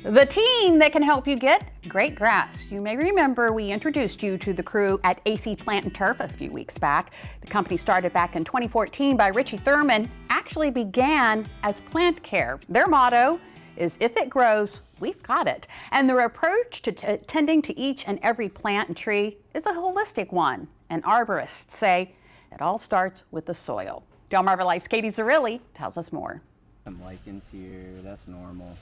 The team that can help you get great grass. You may remember we introduced you to the crew at AC Plant and Turf a few weeks back. The company started back in 2014 by Richie Thurman, actually began as plant care. Their motto is, if it grows, we've got it. And their approach to tending to each and every plant and tree is a holistic one. And arborists say it all starts with the soil. DelmarvaLife's Katie Zarilli tells us more. Some lichens here, that's normal.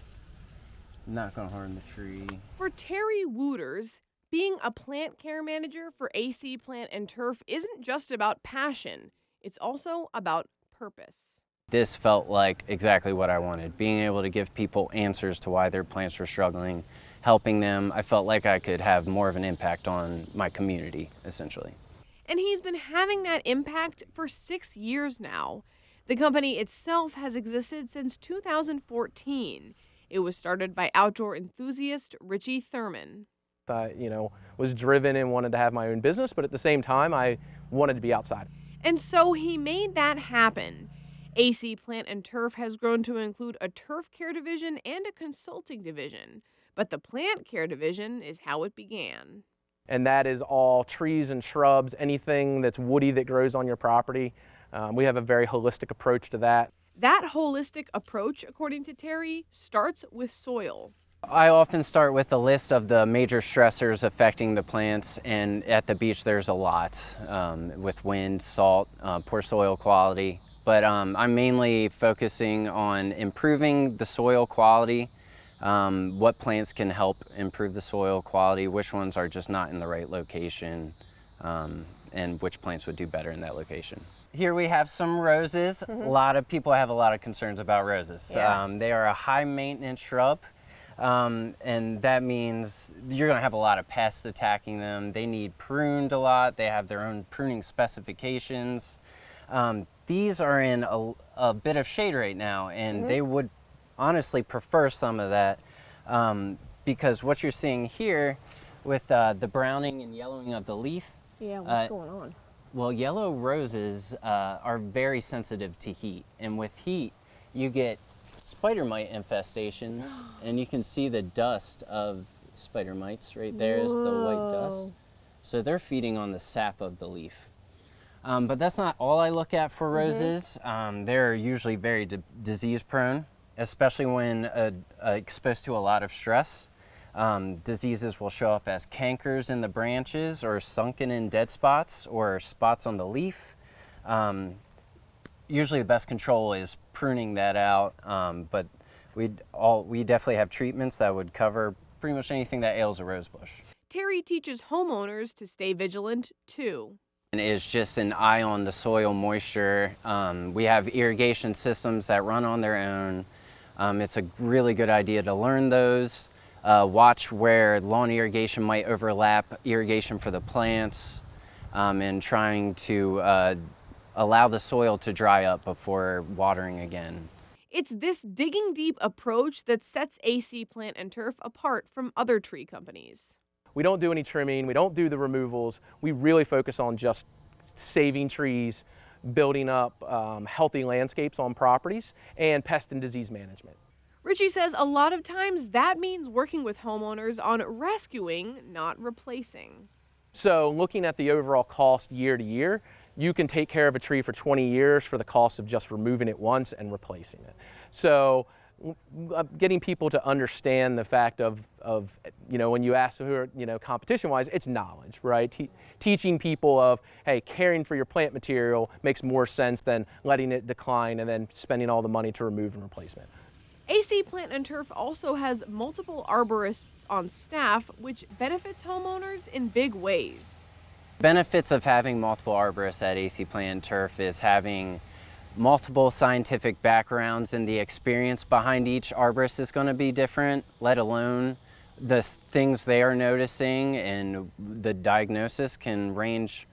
Not gonna harm the tree. For Terry Wooters, being a plant care manager for AC Plant and Turf isn't just about passion, it's also about purpose. This felt like exactly what I wanted, being able to give people answers to why their plants were struggling, helping them. I felt like I could have more of an impact on my community, essentially. And he's been having that impact for 6 years now. The company itself has existed since 2014. It was started by outdoor enthusiast Richie Thurman. I, was driven and wanted to have my own business, but at the same time, I wanted to be outside. And so he made that happen. AC Plant and Turf has grown to include a turf care division and a consulting division. But the plant care division is how it began. And that is all trees and shrubs, anything that's woody that grows on your property. We have a very holistic approach to that. That holistic approach, according to Terry, starts with soil. I often start with a list of the major stressors affecting the plants, and at the beach there's a lot with wind, salt, poor soil quality. But I'm mainly focusing on improving the soil quality, what plants can help improve the soil quality, which ones are just not in the right location, and which plants would do better in that location. Here we have some roses. A lot of people have a lot of concerns about roses. Yeah. They are a high maintenance shrub, and that means you're gonna have a lot of pests attacking them. They need pruned a lot. They have their own pruning specifications. These are in a bit of shade right now, and they would honestly prefer some of that, because what you're seeing here with the browning and yellowing of the leaf. Yeah, what's going on? Well, yellow roses are very sensitive to heat, and with heat you get spider mite infestations, and you can see the dust of spider mites right there. Is the white dust. So they're feeding on the sap of the leaf. But that's not all I look at for roses. They're usually very disease prone, especially when exposed to a lot of stress. Diseases will show up as cankers in the branches, or sunken in dead spots, or spots on the leaf. Usually the best control is pruning that out, but we definitely have treatments that would cover pretty much anything that ails a rose bush. Terry teaches homeowners to stay vigilant too. And it's just an eye on the soil moisture. We have irrigation systems that run on their own. It's a really good idea to learn those. Watch where lawn irrigation might overlap irrigation for the plants, and trying to allow the soil to dry up before watering again. It's this digging deep approach that sets AC Plant and Turf apart from other tree companies. We don't do any trimming, we don't do the removals. We really focus on just saving trees, building up healthy landscapes on properties, and pest and disease management. Richie says a lot of times that means working with homeowners on rescuing, not replacing. So looking at the overall cost year to year, you can take care of a tree for 20 years for the cost of just removing it once and replacing it. So getting people to understand the fact of when you ask who are, competition-wise, it's knowledge, right? Teaching people of, hey, caring for your plant material makes more sense than letting it decline and then spending all the money to remove and replacement. AC Plant and Turf also has multiple arborists on staff, which benefits homeowners in big ways. Benefits of having multiple arborists at AC Plant and Turf is having multiple scientific backgrounds, and the experience behind each arborist is going to be different, let alone the things they are noticing, and the diagnosis can range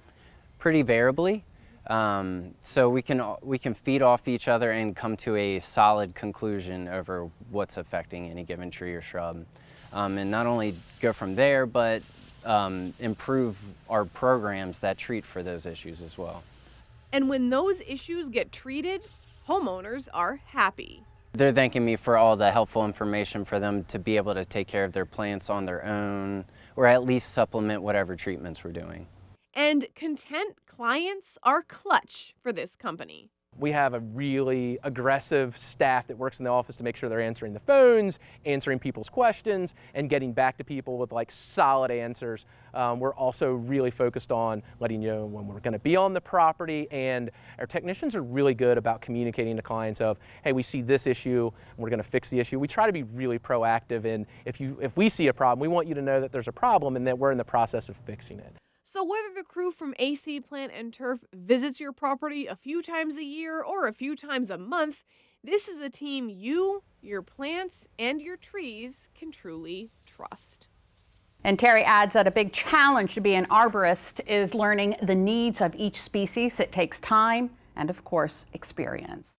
pretty variably. So we can feed off each other and come to a solid conclusion over what's affecting any given tree or shrub, and not only go from there, but improve our programs that treat for those issues as well. And when those issues get treated, homeowners are happy. They're thanking me for all the helpful information for them to be able to take care of their plants on their own, or at least supplement whatever treatments we're doing. And content clients are clutch for this company. We have a really aggressive staff that works in the office to make sure they're answering the phones, answering people's questions, and getting back to people with like solid answers. We're also really focused on letting you know when we're going to be on the property, and our technicians are really good about communicating to clients of, hey, we see this issue, and we're going to fix the issue. We try to be really proactive, and if we see a problem, we want you to know that there's a problem and that we're in the process of fixing it. So whether the crew from AC Plant and Turf visits your property a few times a year or a few times a month, this is a team you, your plants, and your trees can truly trust. And Terry adds that a big challenge to be an arborist is learning the needs of each species. It takes time and, of course, experience.